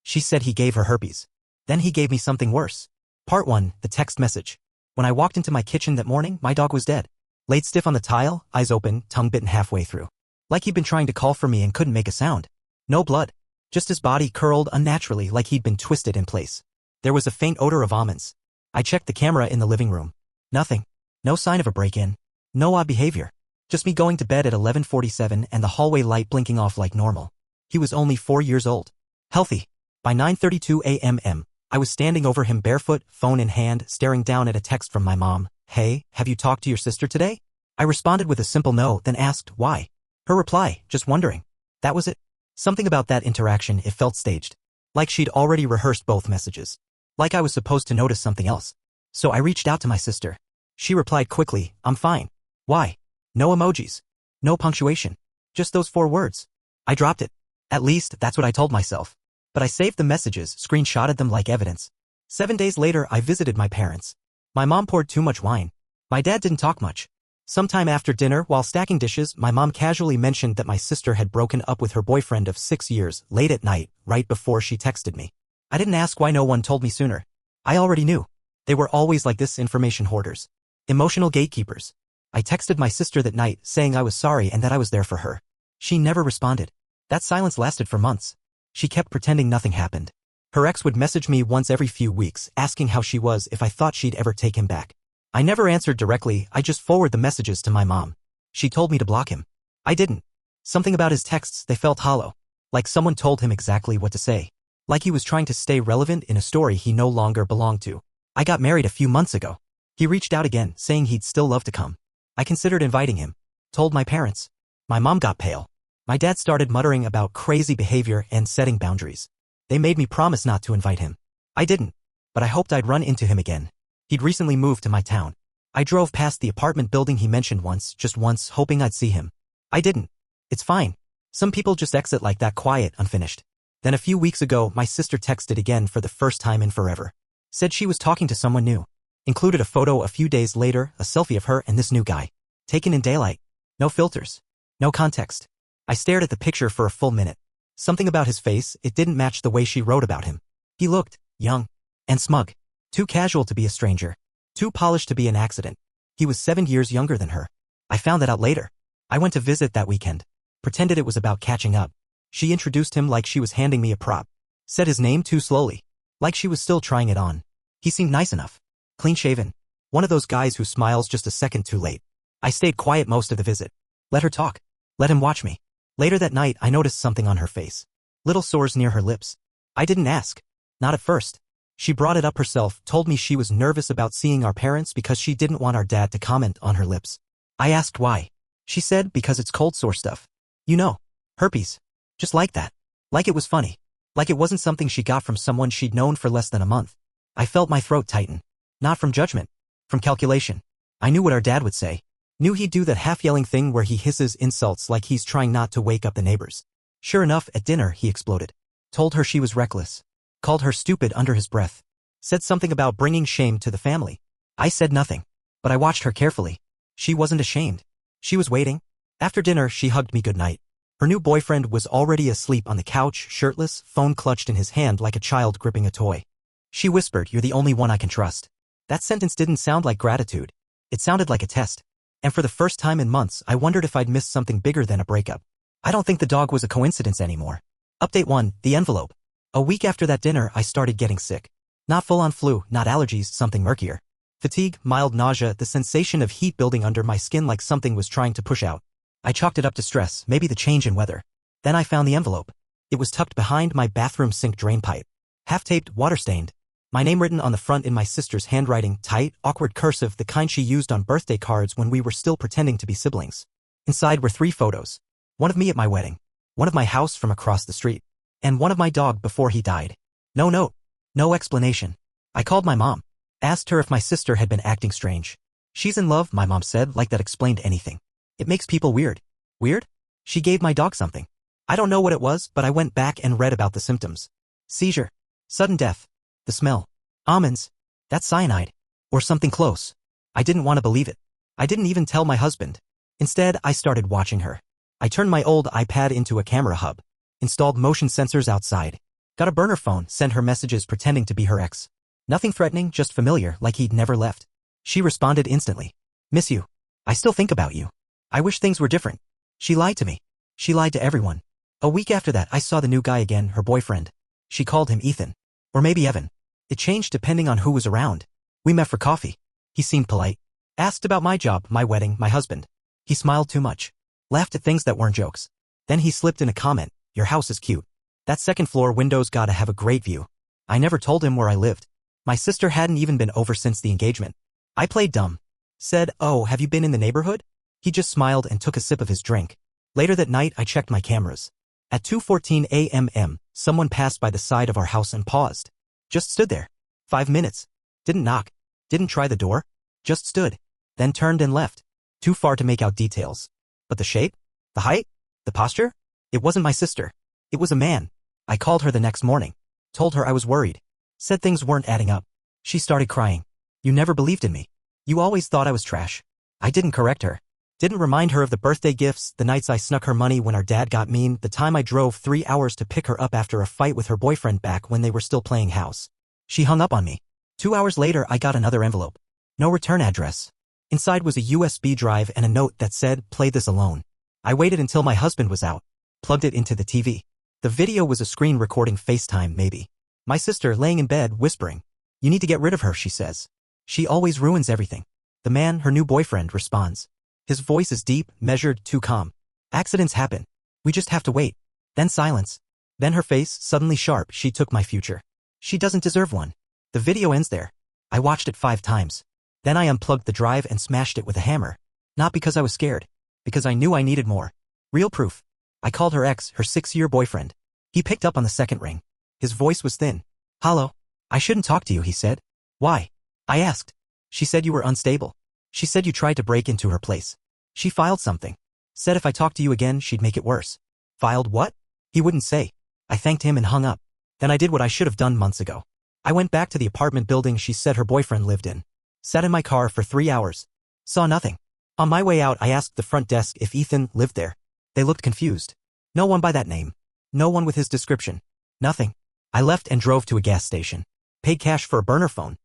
She said he gave her herpes. Then he gave me something worse. Part 1, the text message. When I walked into my kitchen that morning, my dog was dead. Laid stiff on the tile, eyes open, tongue bitten halfway through. Like he'd been trying to call for me and couldn't make a sound. No blood. Just his body curled unnaturally like he'd been twisted in place. There was a faint odor of almonds. I checked the camera in the living room. Nothing. No sign of a break-in. No odd behavior. Just me going to bed at 11:47 and the hallway light blinking off like normal. He was only 4 years old. Healthy. By 9:32 a.m. I was standing over him barefoot, phone in hand, staring down at a text from my mom. Hey, have you talked to your sister today? I responded with a simple no, then asked, why? Her reply, just wondering. That was it. Something about that interaction, it felt staged. Like she'd already rehearsed both messages. Like I was supposed to notice something else. So I reached out to my sister. She replied quickly, I'm fine. Why? No emojis. No punctuation. Just those 4 words. I dropped it. At least, that's what I told myself. But I saved the messages, screenshotted them like evidence. 7 days later, I visited my parents. My mom poured too much wine. My dad didn't talk much. Sometime after dinner, while stacking dishes, my mom casually mentioned that my sister had broken up with her boyfriend of 6 years, late at night, right before she texted me. I didn't ask why no one told me sooner. I already knew. They were always like this, information hoarders. Emotional gatekeepers. I texted my sister that night, saying I was sorry and that I was there for her. She never responded. That silence lasted for months. She kept pretending nothing happened. Her ex would message me once every few weeks, asking how she was if I thought she'd ever take him back. I never answered directly, I just forwarded the messages to my mom. She told me to block him. I didn't. Something about his texts, they felt hollow. Like someone told him exactly what to say. Like he was trying to stay relevant in a story he no longer belonged to. I got married a few months ago. He reached out again, saying he'd still love to come. I considered inviting him. Told my parents. My mom got pale. My dad started muttering about crazy behavior and setting boundaries. They made me promise not to invite him. I didn't. But I hoped I'd run into him again. He'd recently moved to my town. I drove past the apartment building he mentioned once, just once, hoping I'd see him. I didn't. It's fine. Some people just exit like that, quiet, unfinished. Then a few weeks ago, my sister texted again for the first time in forever. Said she was talking to someone new. Included a photo a few days later, a selfie of her and this new guy. Taken in daylight. No filters. No context. I stared at the picture for a full minute. Something about his face, it didn't match the way she wrote about him. He looked young and smug. Too casual to be a stranger. Too polished to be an accident. He was 7 years younger than her. I found that out later. I went to visit that weekend. Pretended it was about catching up. She introduced him like she was handing me a prop. Said his name too slowly. Like she was still trying it on. He seemed nice enough. Clean-shaven. One of those guys who smiles just a second too late. I stayed quiet most of the visit. Let her talk. Let him watch me. Later that night, I noticed something on her face. Little sores near her lips. I didn't ask. Not at first. She brought it up herself, told me she was nervous about seeing our parents because she didn't want our dad to comment on her lips. I asked why. She said because it's cold sore stuff. You know, herpes. Just like that. Like it was funny. Like it wasn't something she got from someone she'd known for less than a month. I felt my throat tighten. Not from judgment. From calculation. I knew what our dad would say. Knew he'd do that half-yelling thing where he hisses insults like he's trying not to wake up the neighbors. Sure enough, at dinner, he exploded. Told her she was reckless. Called her stupid under his breath. Said something about bringing shame to the family. I said nothing. But I watched her carefully. She wasn't ashamed. She was waiting. After dinner, she hugged me goodnight. Her new boyfriend was already asleep on the couch, shirtless, phone clutched in his hand like a child gripping a toy. She whispered, "You're the only one I can trust." That sentence didn't sound like gratitude. It sounded like a test. And for the first time in months, I wondered if I'd missed something bigger than a breakup. I don't think the dog was a coincidence anymore. Update 1, the envelope. A week after that dinner, I started getting sick. Not full-on flu, not allergies, something murkier. Fatigue, mild nausea, the sensation of heat building under my skin like something was trying to push out. I chalked it up to stress, maybe the change in weather. Then I found the envelope. It was tucked behind my bathroom sink drain pipe. Half-taped, water-stained. My name written on the front in my sister's handwriting, tight, awkward cursive, the kind she used on birthday cards when we were still pretending to be siblings. Inside were 3 photos. One of me at my wedding. One of my house from across the street. And one of my dog before he died. No note. No explanation. I called my mom. Asked her if my sister had been acting strange. She's in love, my mom said, like that explained anything. It makes people weird. Weird? She gave my dog something. I don't know what it was, but I went back and read about the symptoms. Seizure. Sudden death. The smell. Almonds. That's cyanide. Or something close. I didn't want to believe it. I didn't even tell my husband. Instead, I started watching her. I turned my old iPad into a camera hub. Installed motion sensors outside. Got a burner phone, sent her messages pretending to be her ex. Nothing threatening, just familiar, like he'd never left. She responded instantly. Miss you. I still think about you. I wish things were different. She lied to me. She lied to everyone. A week after that, I saw the new guy again, her boyfriend. She called him Ethan. Or maybe Evan. It changed depending on who was around. We met for coffee. He seemed polite. Asked about my job, my wedding, my husband. He smiled too much. Laughed at things that weren't jokes. Then he slipped in a comment, your house is cute. That second floor window's gotta have a great view. I never told him where I lived. My sister hadn't even been over since the engagement. I played dumb. Said, oh, have you been in the neighborhood? He just smiled and took a sip of his drink. Later that night, I checked my cameras. At 2:14 a.m., someone passed by the side of our house and paused. Just stood there. 5 minutes. Didn't knock. Didn't try the door. Just stood. Then turned and left. Too far to make out details. But the shape? The height? The posture? It wasn't my sister. It was a man. I called her the next morning. Told her I was worried. Said things weren't adding up. She started crying. You never believed in me. You always thought I was trash. I didn't correct her. Didn't remind her of the birthday gifts, the nights I snuck her money when our dad got mean, the time I drove 3 hours to pick her up after a fight with her boyfriend back when they were still playing house. She hung up on me. 2 hours later, I got another envelope. No return address. Inside was a USB drive and a note that said, play this alone. I waited until my husband was out. Plugged it into the TV. The video was a screen recording FaceTime, maybe. My sister laying in bed, whispering. You need to get rid of her, she says. She always ruins everything. The man, her new boyfriend, responds. His voice is deep, measured, too calm. Accidents happen. We just have to wait. Then silence. Then her face, suddenly sharp, she took my future. She doesn't deserve one. The video ends there. I watched it 5 times. Then I unplugged the drive and smashed it with a hammer. Not because I was scared. Because I knew I needed more. Real proof. I called her ex, her 6-year boyfriend. He picked up on the second ring. His voice was thin. Hello. I shouldn't talk to you, he said. Why? I asked. She said you were unstable. She said you tried to break into her place. She filed something. Said if I talked to you again, she'd make it worse. Filed what? He wouldn't say. I thanked him and hung up. Then I did what I should have done months ago. I went back to the apartment building she said her boyfriend lived in. Sat in my car for 3 hours. Saw nothing. On my way out, I asked the front desk if Ethan lived there. They looked confused. No one by that name. No one with his description. Nothing. I left and drove to a gas station. Paid cash for a burner phone.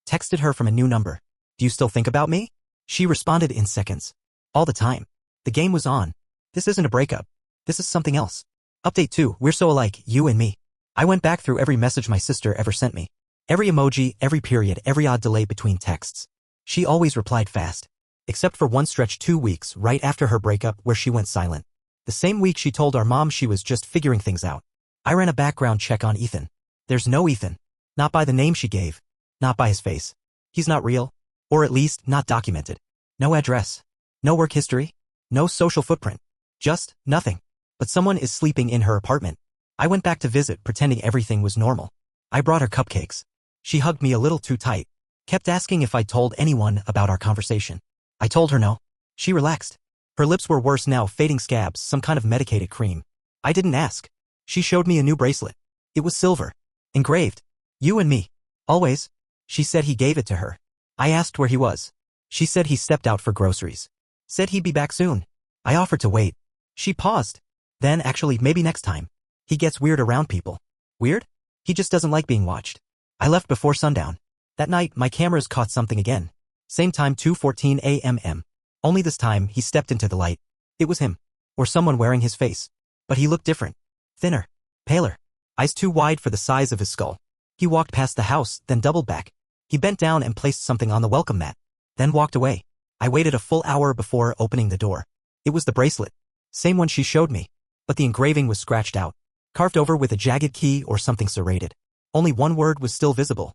Texted her from a new number. Do you still think about me? She responded in seconds. All the time. The game was on. This isn't a breakup. This is something else. Update 2, we're so alike, you and me. I went back through every message my sister ever sent me. Every emoji, every period, every odd delay between texts. She always replied fast. Except for one stretch 2 weeks right after her breakup where she went silent. The same week she told our mom she was just figuring things out. I ran a background check on Ethan. There's no Ethan. Not by the name she gave. Not by his face. He's not real. Or at least, not documented. No address. No work history. No social footprint. Just, nothing. But someone is sleeping in her apartment. I went back to visit, pretending everything was normal. I brought her cupcakes. She hugged me a little too tight. Kept asking if I'd told anyone about our conversation. I told her no. She relaxed. Her lips were worse now, fading scabs, some kind of medicated cream. I didn't ask. She showed me a new bracelet. It was silver. Engraved. You and me. Always. She said he gave it to her. I asked where he was. She said he stepped out for groceries. Said he'd be back soon. I offered to wait. She paused. Then, actually, maybe next time. He gets weird around people. Weird? He just doesn't like being watched. I left before sundown. That night, my cameras caught something again. Same time, 2:14 a.m. Only this time, he stepped into the light. It was him. Or someone wearing his face. But he looked different. Thinner. Paler. Eyes too wide for the size of his skull. He walked past the house, then doubled back. He bent down and placed something on the welcome mat. Then walked away. I waited a full hour before opening the door. It was the bracelet. Same one she showed me. But the engraving was scratched out. Carved over with a jagged key or something serrated. Only one word was still visible.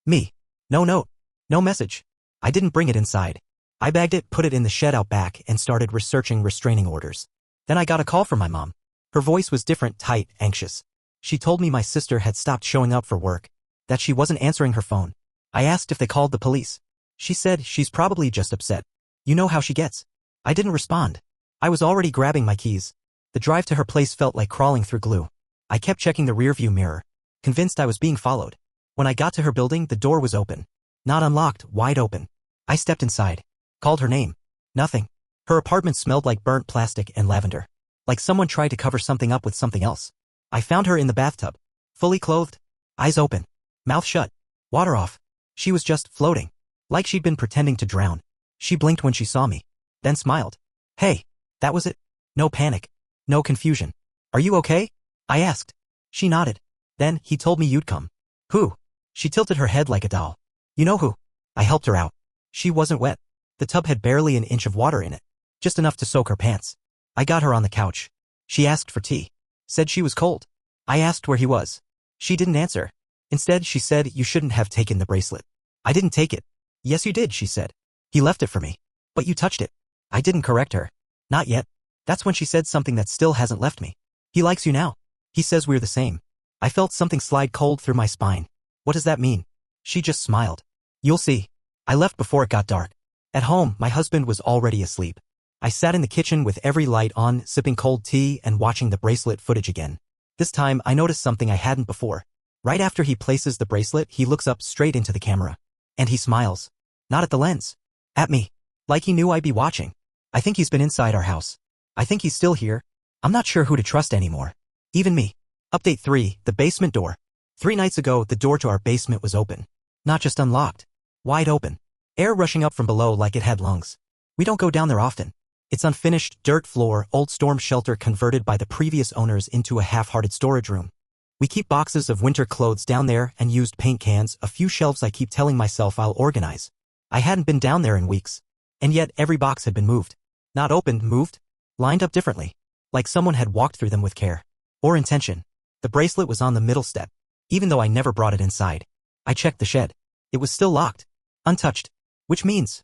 Me. No note. No message. I didn't bring it inside. I bagged it, put it in the shed out back, and started researching restraining orders. Then I got a call from my mom. Her voice was different, tight, anxious. She told me my sister had stopped showing up for work. That she wasn't answering her phone. I asked if they called the police. She said she's probably just upset. You know how she gets. I didn't respond. I was already grabbing my keys. The drive to her place felt like crawling through glue. I kept checking the rearview mirror, convinced I was being followed. When I got to her building, the door was open. Not unlocked, wide open. I stepped inside. Called her name. Nothing. Her apartment smelled like burnt plastic and lavender. Like someone tried to cover something up with something else. I found her in the bathtub. Fully clothed, eyes open, mouth shut, water off. She was just floating, like she'd been pretending to drown. She blinked when she saw me, then smiled. Hey, that was it? No panic, no confusion. Are you okay? I asked. She nodded. Then, he told me you'd come. Who? She tilted her head like a doll. You know who? I helped her out. She wasn't wet. The tub had barely an inch of water in it, just enough to soak her pants. I got her on the couch. She asked for tea. Said she was cold. I asked where he was. She didn't answer. Instead, she said you shouldn't have taken the bracelet. I didn't take it. Yes, you did, she said. He left it for me. But you touched it. I didn't correct her. Not yet. That's when she said something that still hasn't left me. He likes you now. He says we're the same. I felt something slide cold through my spine. What does that mean? She just smiled. You'll see. I left before it got dark. At home, my husband was already asleep. I sat in the kitchen with every light on, sipping cold tea and watching the bracelet footage again. This time, I noticed something I hadn't before. Right after he places the bracelet, he looks up straight into the camera. And he smiles. Not at the lens. At me. Like he knew I'd be watching. I think he's been inside our house. I think he's still here. I'm not sure who to trust anymore. Even me. Update 3, the basement door. 3 nights ago, the door to our basement was open. Not just unlocked. Wide open. Air rushing up from below like it had lungs. We don't go down there often. It's unfinished, dirt floor, old storm shelter converted by the previous owners into a half-hearted storage room. We keep boxes of winter clothes down there and used paint cans, a few shelves I keep telling myself I'll organize. I hadn't been down there in weeks. And yet every box had been moved. Not opened, moved. Lined up differently. Like someone had walked through them with care. Or intention. The bracelet was on the middle step. Even though I never brought it inside. I checked the shed. It was still locked. Untouched. Which means...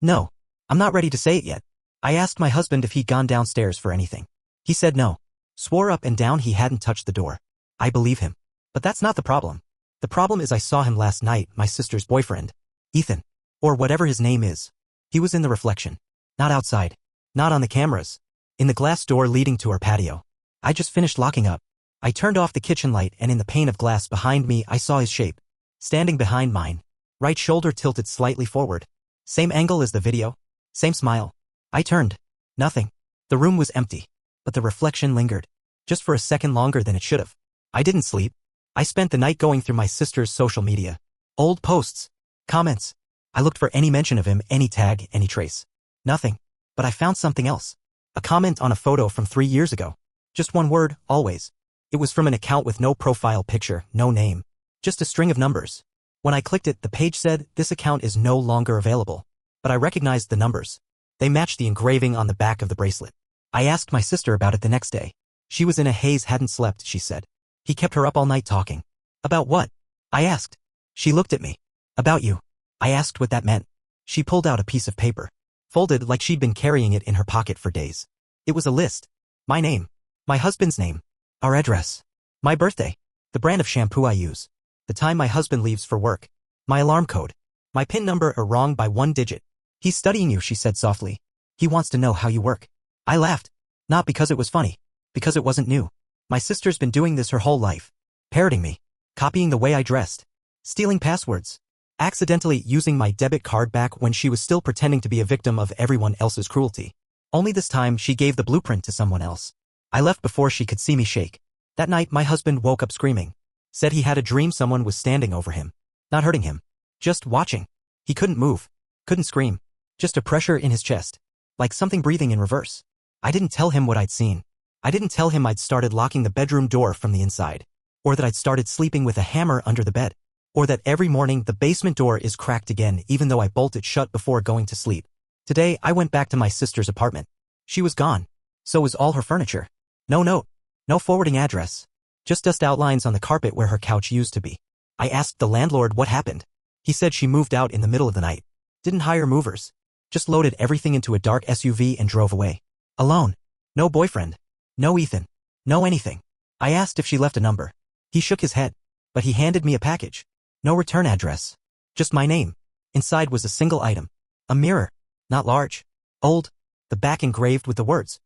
No. I'm not ready to say it yet. I asked my husband if he'd gone downstairs for anything. He said no. Swore up and down he hadn't touched the door. I believe him. But that's not the problem. The problem is I saw him last night, my sister's boyfriend. Ethan. Or whatever his name is. He was in the reflection. Not outside. Not on the cameras. In the glass door leading to our patio. I just finished locking up. I turned off the kitchen light and in the pane of glass behind me I saw his shape. Standing behind mine. Right shoulder tilted slightly forward. Same angle as the video. Same smile. I turned. Nothing. The room was empty. But the reflection lingered. Just for a second longer than it should have. I didn't sleep. I spent the night going through my sister's social media. Old posts. Comments. I looked for any mention of him, any tag, any trace. Nothing. But I found something else. A comment on a photo from 3 years ago. Just one word, always. It was from an account with no profile picture, no name. Just a string of numbers. When I clicked it, the page said, this account is no longer available. But I recognized the numbers. They matched the engraving on the back of the bracelet. I asked my sister about it the next day. She was in a haze, hadn't slept, she said. He kept her up all night talking. About what? I asked. She looked at me. About you. I asked what that meant. She pulled out a piece of paper. Folded like she'd been carrying it in her pocket for days. It was a list. My name. My husband's name. Our address. My birthday. The brand of shampoo I use. The time my husband leaves for work. My alarm code. My PIN number are wrong by 1 digit. He's studying you, she said softly. He wants to know how you work. I laughed. Not because it was funny. Because it wasn't new. My sister's been doing this her whole life. Parroting me. Copying the way I dressed. Stealing passwords. Accidentally using my debit card back when she was still pretending to be a victim of everyone else's cruelty. Only this time she gave the blueprint to someone else. I left before she could see me shake. That night my husband woke up screaming. Said he had a dream someone was standing over him. Not hurting him. Just watching. He couldn't move. Couldn't scream. Just a pressure in his chest. Like something breathing in reverse. I didn't tell him what I'd seen. I didn't tell him I'd started locking the bedroom door from the inside. Or that I'd started sleeping with a hammer under the bed. Or that every morning the basement door is cracked again even though I bolt it shut before going to sleep. Today I went back to my sister's apartment. She was gone. So was all her furniture. No note. No forwarding address. Just dust outlines on the carpet where her couch used to be. I asked the landlord what happened. He said she moved out in the middle of the night. Didn't hire movers. Just loaded everything into a dark SUV and drove away. Alone. No boyfriend. No Ethan. No anything. I asked if she left a number. He shook his head. But he handed me a package. No return address. Just my name. Inside was a single item. A mirror. Not large. Old. The back engraved with the words.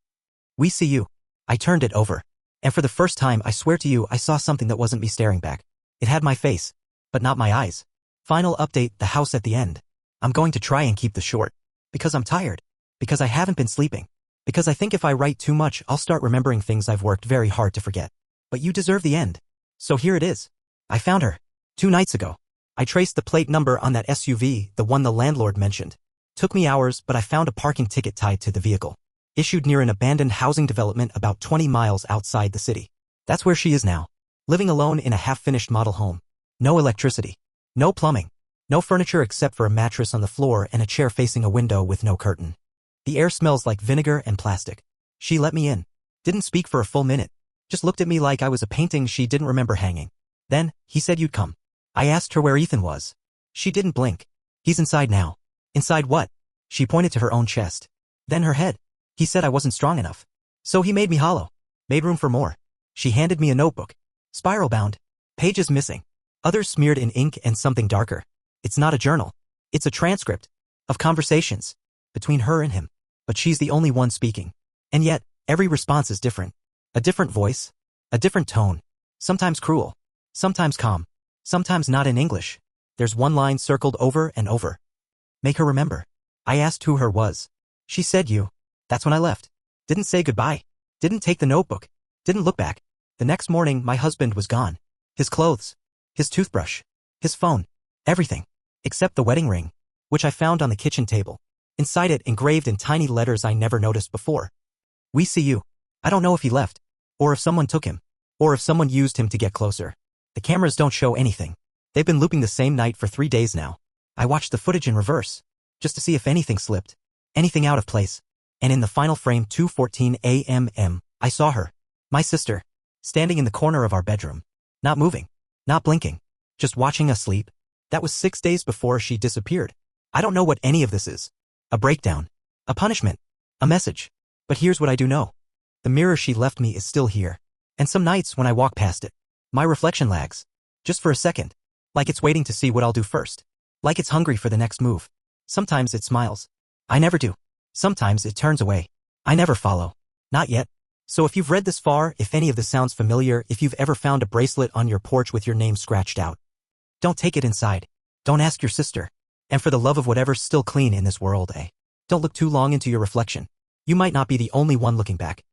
We see you. I turned it over. And for the first time, I swear to you, I saw something that wasn't me staring back. It had my face. But not my eyes. Final update, the house at the end. I'm going to try and keep this short. Because I'm tired. Because I haven't been sleeping. Because I think if I write too much, I'll start remembering things I've worked very hard to forget. But you deserve the end. So here it is. I found her. 2 nights ago. I traced the plate number on that SUV, the one the landlord mentioned. Took me hours, but I found a parking ticket tied to the vehicle. Issued near an abandoned housing development about 20 miles outside the city. That's where she is now. Living alone in a half-finished model home. No electricity. No plumbing. No furniture except for a mattress on the floor and a chair facing a window with no curtain. The air smells like vinegar and plastic. She let me in. Didn't speak for a full minute. Just looked at me like I was a painting she didn't remember hanging. Then, he said you'd come. I asked her where Ethan was. She didn't blink. He's inside now. Inside what? She pointed to her own chest. Then her head. He said I wasn't strong enough. So he made me hollow. Made room for more. She handed me a notebook. Spiral bound. Pages missing. Others smeared in ink and something darker. It's not a journal. It's a transcript. Of conversations. Between her and him. But she's the only one speaking. And yet, every response is different. A different voice. A different tone. Sometimes cruel. Sometimes calm. Sometimes not in English. There's one line circled over and over. Make her remember. I asked who her was. She said you. That's when I left. Didn't say goodbye. Didn't take the notebook. Didn't look back. The next morning, my husband was gone. His clothes. His toothbrush. His phone. Everything. Except the wedding ring, which I found on the kitchen table. Inside it, engraved in tiny letters I never noticed before. We see you. I don't know if he left. Or if someone took him. Or if someone used him to get closer. The cameras don't show anything. They've been looping the same night for 3 days now. I watched the footage in reverse. Just to see if anything slipped. Anything out of place. And in the final frame 2:14 a.m. I saw her. My sister. Standing in the corner of our bedroom. Not moving. Not blinking. Just watching us sleep. That was 6 days before she disappeared. I don't know what any of this is. A breakdown. A punishment. A message. But here's what I do know. The mirror she left me is still here. And some nights when I walk past it, my reflection lags. Just for a second. Like it's waiting to see what I'll do first. Like it's hungry for the next move. Sometimes it smiles. I never do. Sometimes it turns away. I never follow. Not yet. So if you've read this far, if any of this sounds familiar, if you've ever found a bracelet on your porch with your name scratched out, don't take it inside. Don't ask your sister. And for the love of whatever's still clean in this world, don't look too long into your reflection. You might not be the only one looking back.